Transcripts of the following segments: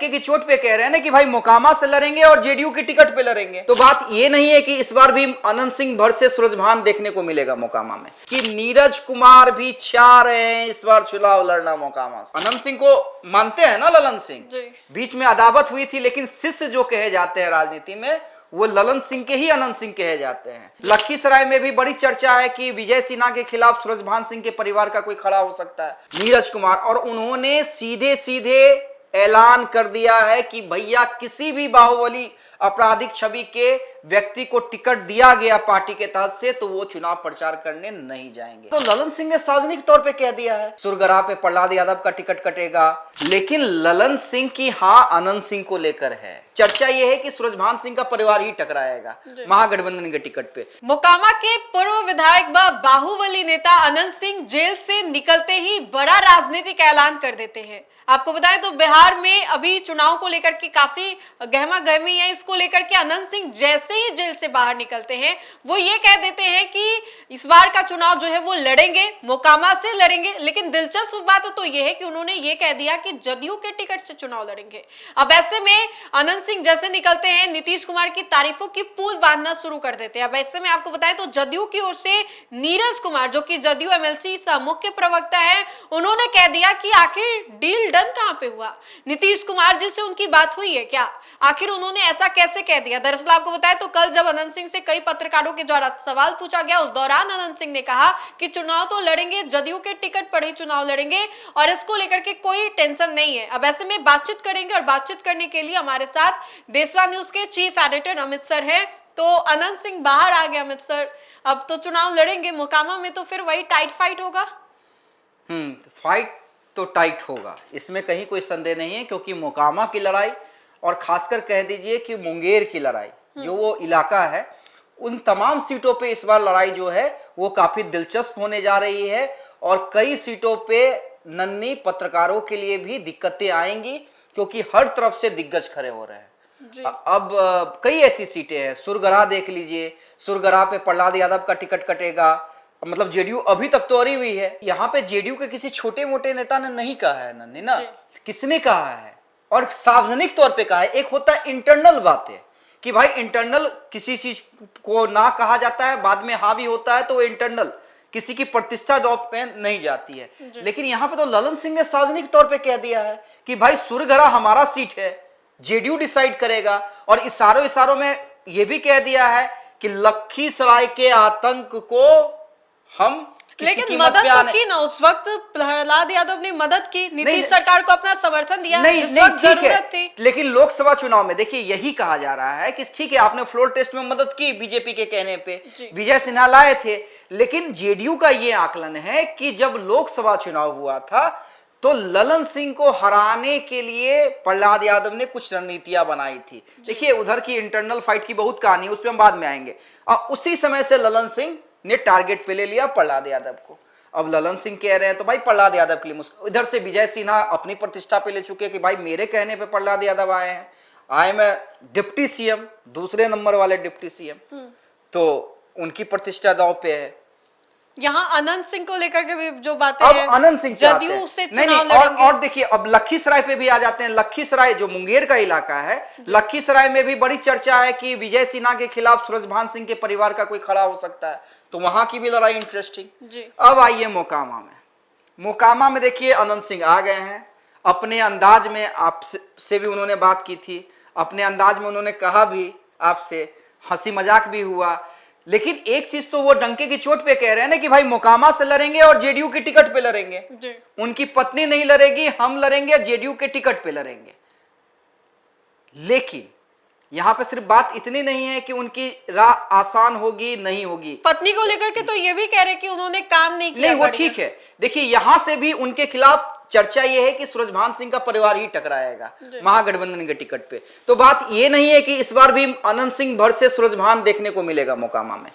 डंके की चोट पे कह रहे हैं ना कि भाई मोकामा से लड़ेंगे और जेडीयू की टिकट पे लड़ेंगे। तो बात ये नहीं है कि इस बार भी अनंत सिंह भर से सूरजभान देखने को मिलेगा मोकामा में, कि नीरज कुमार भी चाह रहे हैं इस बार चुनाव लड़ना मोकामा से। अनंत सिंह को मानते हैं ना ललन सिंह, बीच में अदावत हुई थी, लेकिन शिष्य जो कहे जाते हैं राजनीति में वो ललन सिंह के ही अनंत सिंह कहे जाते हैं। लखीसराय में भी बड़ी चर्चा है कि विजय सिन्हा के खिलाफ सूरजभान सिंह के परिवार का कोई खड़ा हो सकता है, नीरज कुमार, और उन्होंने सीधे सीधे ऐलान कर दिया है कि भैया किसी भी बाहुबली आपराधिक छवि के व्यक्ति को टिकट दिया गया पार्टी के तहत से तो वो चुनाव प्रचार करने नहीं जाएंगे। तो ललन सिंह ने सार्वजनिक तौर पे कह दिया है सुरगरा पे प्रहलाद यादव का टिकट कटेगा, लेकिन ललन सिंह की हाँ अनंत सिंह को लेकर है। चर्चा ये है कि सूरजभान सिंह का परिवार ही टकराएगा महागठबंधन के टिकट पे। मोकामा के पूर्व विधायक व बाहुबली नेता अनंत सिंह जेल से निकलते ही बड़ा राजनीतिक ऐलान कर देते हैं। आपको बताएं तो बिहार में अभी चुनाव को लेकर के काफी गहमा गहमी है। इसको लेकर के अनंत सिंह जैसे ही जेल से बाहर निकलते हैं वो ये कह देते हैं कि इस बार का चुनाव जो है वो लड़ेंगे, मोकामा से लड़ेंगे। लेकिन दिलचस्प बात तो ये है कि उन्होंने ये कह दिया कि जदयू के टिकट से चुनाव लड़ेंगे। अब ऐसे में अनंत सिंह जैसे निकलते हैं नीतीश कुमार की तारीफों की पुल बांधना शुरू कर देते हैं। अब ऐसे में आपको बताएं तो जदयू की ओर से नीरज कुमार जो कि जदयू एमएलसी का मुख्य प्रवक्ता है, उन्होंने कह दिया कि आखिर डील डन कहां पे हुआ, नीतीश कुमार जी से उनकी बात हुई है क्या, आखिर उन्होंने ऐसा कैसे कह दिया। दरअसल आपको बताएं तो कल जब अनंत सिंह से कई पत्रकारों के द्वारा सवाल पूछा गया उस दौरान अनंत सिंह ने कहा कि चुनाव तो लड़ेंगे, जदयू के टिकट पर ही चुनाव लड़ेंगे और इसको लेकर के कोई टेंशन नहीं है। अब ऐसे में बातचीत करेंगे और बातचीत करने के लिए हमारे साथ देशवा न्यूज के चीफ एडिटर अमित सर है। तो अनंत सिंह बाहर आ गया अमित सर, अब तो चुनाव लड़ेंगे मोकामा में, तो फिर वही टाइट फाइट होगा। फाइट तो टाइट होगा, इसमें कहीं कोई संदेह नहीं है, क्योंकि मोकामा की लड़ाई और खासकर कह दीजिए कि मुंगेर की लड़ाई जो वो इलाका है, उन तमाम सीटों पे इस बार लड़ाई जो है वो काफी दिलचस्प होने जा रही है और कई सीटों पे नन्ही पत्रकारों के लिए भी दिक्कतें आएंगी, क्योंकि हर तरफ से दिग्गज खड़े हो रहे हैं। अब कई ऐसी सीटें हैं, सुरगरा देख लीजिए, सुरगरा पे प्रहलाद यादव का टिकट कटेगा, मतलब जेडीयू अभी तक तो अड़ी हुई है। यहाँ पे जेडीयू के किसी छोटे मोटे नेता ने नहीं कहा है नन्ही ना, किसने कहा है और सार्वजनिक तौर पे कहा है। एक होता है इंटरनल बातें कि भाई इंटरनल किसी चीज को ना कहा जाता है, बाद में हाँ भी होता है, तो इंटरनल किसी की प्रतिष्ठा दौर पे नहीं जाती है। लेकिन यहाँ पे तो ललन सिंह ने सार्वजनिक तौर पे कह दिया है कि भाई सुरगरा हमारा सीट है, जेडीयू डिसाइड करेगा, और इशारों में यह भी कह दिया है कि लखीसराय के आतंक को हम लेकिन मदद तो की ना, उस वक्त प्रहलाद यादव ने मदद की, नीतीश सरकार को अपना समर्थन दिया जिस वक्त जरूरत थी। लेकिन लोकसभा चुनाव में देखिए यही कहा जा रहा है कि ठीक है आपने फ्लोर टेस्ट में मदद की, बीजेपी के कहने पे विजय सिन्हा लाए थे, लेकिन जेडीयू का ये आकलन है कि जब लोकसभा चुनाव हुआ था तो ललन सिंह को हराने के लिए प्रहलाद यादव ने कुछ रणनीतियां बनाई थी। देखिए उधर की इंटरनल फाइट की बहुत कहानी, उस पर हम बाद में आएंगे। और उसी समय से ललन सिंह ने टारगेट पे ले लिया प्रहलाद यादव को। अब ललन सिंह कह रहे हैं तो भाई प्रहलाद यादव के लिए मुश्किल। इधर से विजय सिन्हा अपनी प्रतिष्ठा पे ले चुके कि भाई मेरे कहने पे प्रहलाद यादव आए हैं, आए मैं डिप्टी सीएम, दूसरे नंबर वाले डिप्टी सीएम, तो उनकी प्रतिष्ठा दांव पे है। यहाँ अनंत सिंह को लेकर के भी जो बातें अब अनंत सिंह जदयू से चुनाव लड़ेंगे। और देखिए अब लखीसराय पे भी आ जाते हैं। लखीसराय जो मुंगेर का इलाका है, लखीसराय में भी बड़ी चर्चा है कि विजय सिन्हा के खिलाफ सूरजभान सिंह के परिवार का कोई खड़ा हो सकता है, तो वहां की भी लड़ाई इंटरेस्टिंग। अब आइए मोकामा में। मोकामा में देखिए अनंत सिंह आ गए हैं, अपने अंदाज में आपसे भी उन्होंने बात की थी, अपने अंदाज में उन्होंने कहा भी, आपसे हंसी मजाक भी हुआ। लेकिन एक चीज तो वो डंके की चोट पे कह रहे हैं ना कि भाई मोकामा से लड़ेंगे और जेडीयू के टिकट पे लड़ेंगे, उनकी पत्नी नहीं लड़ेगी, हम लड़ेंगे, जेडीयू के टिकट पे लड़ेंगे। लेकिन यहां पे सिर्फ बात इतनी नहीं है कि उनकी राह आसान होगी नहीं होगी। पत्नी को लेकर के तो ये भी कह रहे कि उन्होंने काम नहीं किया। नहीं वो ठीक है, देखिए यहां से भी उनके खिलाफ चर्चा ये है कि सूरजभान सिंह का परिवार ही टकराएगा महागठबंधन के टिकट पे। तो बात ये नहीं है कि इस बार भी अनंत सिंह भर से सूरजभान देखने को मिलेगा मोकामा में।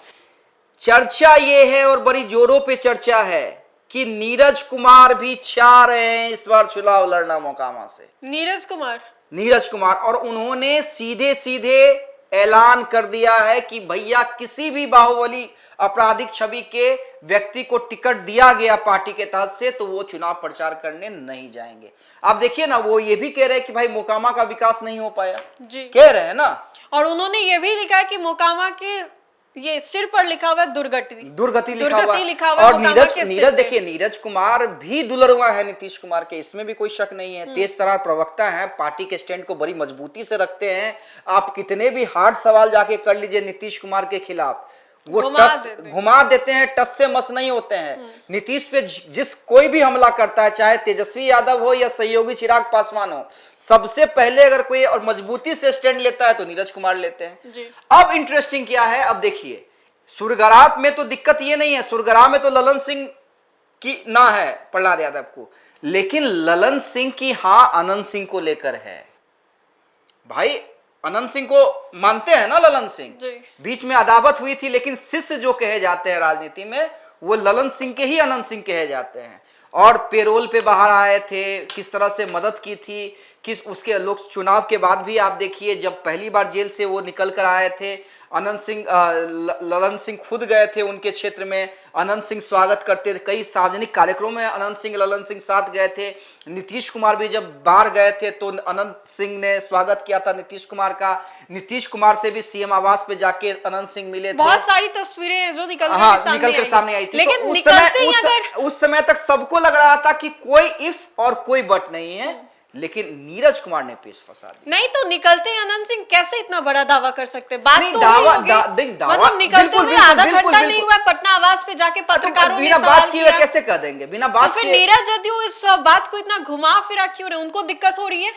चर्चा ये है और बड़ी जोरों पे चर्चा है कि नीरज कुमार भी चाह रहे हैं इस बार चुनाव लड़ना मोकामा से। नीरज कुमार, और उन्होंने सीधे सीधे ऐलान कर दिया है कि भैया किसी भी बाहुबली आपराधिक छवि के व्यक्ति को टिकट दिया गया पार्टी के तहत से तो वो चुनाव प्रचार करने नहीं जाएंगे। आप देखिए ना, वो ये भी कह रहे हैं कि भाई मोकामा का विकास नहीं हो पाया, जी कह रहे हैं ना। और उन्होंने ये भी लिखा है कि मोकामा के ये सिर पर लिखा हुआ है दुर्गति लिखा हुआ। और मोकामा नीरज के सिर नीरज पे। देखिए, नीरज कुमार भी दुलरुआ है नीतीश कुमार के, इसमें भी कोई शक नहीं है। तेज तर्रार प्रवक्ता है, पार्टी के स्टैंड को बड़ी मजबूती से रखते हैं। आप कितने भी हार्ड सवाल जाके कर लीजिए नीतीश कुमार के खिलाफ, वो घुमा देते हैं, टस से मस नहीं होते हैं। नीतीश पे जिस कोई भी हमला करता है, चाहे तेजस्वी यादव हो या सहयोगी चिराग पासवान हो, सबसे पहले अगर कोई और मजबूती से स्टैंड लेता है तो नीरज कुमार लेते हैं जी। अब इंटरेस्टिंग क्या है, अब देखिए सुरगराह में तो दिक्कत ये नहीं है, सुरगराह में तो ललन सिंह की ना है प्रहलाद यादव को, लेकिन ललन सिंह की हां अनंत सिंह को लेकर है। भाई अनंत सिंह को मानते हैं ना ललन सिंह, बीच में अदावत हुई थी, लेकिन शिष्य जो कहे जाते हैं राजनीति में वो ललन सिंह के ही अनंत सिंह कहे जाते हैं। और पेरोल पे बाहर आए थे, किस तरह से मदद की थी, किस उसके लोग चुनाव के बाद भी आप देखिए, जब पहली बार जेल से वो निकल कर आए थे, अनंत सिंह ललन सिंह खुद गए थे उनके क्षेत्र में, अनंत सिंह स्वागत करते थे, कई सार्वजनिक कार्यक्रमों में अनंत सिंह ललन सिंह साथ गए थे। नीतीश कुमार भी जब बाहर गए थे तो अनंत सिंह ने स्वागत किया था नीतीश कुमार का। नीतीश कुमार से भी सीएम आवास पे जाके अनंत सिंह मिले थे। बहुत सारी तस्वीरें जो निकल कर सामने आई थी। लेकिन तो निकलते उस समय तक सबको लग रहा था कि कोई इफ और कोई बट नहीं है, लेकिन नीरज कुमार ने पेश फंसा दिया। नहीं तो निकलते ही अनंत सिंह कैसे इतना बड़ा दावा कर सकते? बात नहीं, तो दावा मतलब निकलते हुए आधा घंटा नहीं हुआ पटना आवास पे जाके पत्रकारों ने सवाल किया, कैसे कर देंगे बिना बात तो फिर नीरज जदयू इस बात को इतना घुमा फिरा क्यों रहे? उनको दिक्कत हो रही है?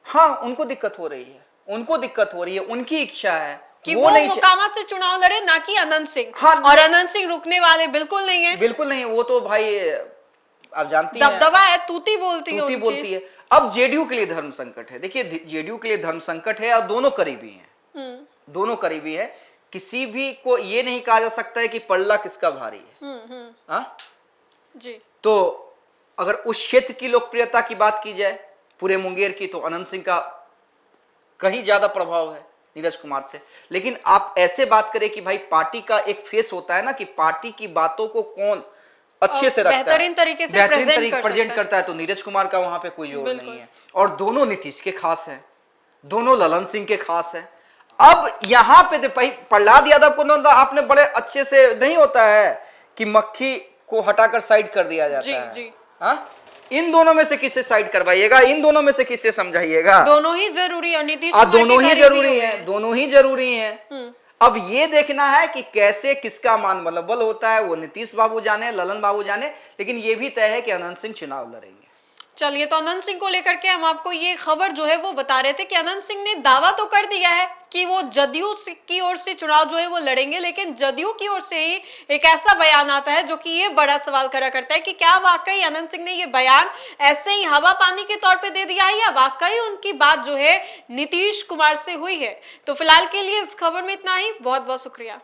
हाँ, उनको दिक्कत हो रही है, उनको दिक्कत हो रही है, उनकी इच्छा है कि वो मोकामा से चुनाव लड़े, ना कि अनंत सिंह। हाँ, और अनंत सिंह रुकने वाले बिल्कुल नहीं है, बिल्कुल नहीं। वो तो भाई आप जानती हैं, दबदबा है, तूती बोलती है। अब जेडीयू के लिए धर्म संकट है। देखिए जेडीयू के लिए धर्म संकट है और दोनों करीबी हैं, दोनों करीबी है। किसी भी को ये नहीं कहा जा सकता है कि पल्ला किसका भारी है। हाँ जी। तो अगर उस क्षेत्र की लोकप्रियता की बात की जाए पूरे मुंगेर की, तो अनंत सिंह का कहीं ज्यादा प्रभाव है नीरज कुमार से। लेकिन आप ऐसे बात करें कि भाई पार्टी का एक फेस होता है ना, कि पार्टी की बातों को कौन अच्छे से रखता है, बेहतरीन तरीके से प्रेजेंट करता है, तो नीरज कुमार का वहां पे कोई जोर नहीं है। और दोनों नीतीश के खास हैं, दोनों ललन सिंह के खास हैं। अब यहां पे प्रहलाद यादव को आपने बड़े अच्छे से, नहीं होता है कि मक्खी को हटाकर साइड कर दिया जाता है। हाँ, इन दोनों में से किससे साइड करवाइएगा, इन दोनों में से किससे समझाइएगा? दोनों ही जरूरी है, नीतीश कुमार दोनों ही जरूरी है, दोनों ही जरूरी है। अब ये देखना है कि कैसे किसका मान बल होता है, वो नीतीश बाबू जाने, ललन बाबू जाने, लेकिन ये भी तय है कि अनंत सिंह चुनाव लड़ेंगे। चलिए, तो अनंत सिंह को लेकर के हम आपको ये खबर जो है वो बता रहे थे कि अनंत सिंह ने दावा तो कर दिया है कि वो जदयू की ओर से चुनाव जो है वो लड़ेंगे, लेकिन जदयू की ओर से ही एक ऐसा बयान आता है जो कि ये बड़ा सवाल खड़ा करता है कि क्या वाकई अनंत सिंह ने ये बयान ऐसे ही हवा पानी के तौर पे दे दिया है, या वाकई उनकी बात जो है नीतीश कुमार से हुई है। तो फिलहाल के लिए इस खबर में इतना ही। बहुत बहुत शुक्रिया।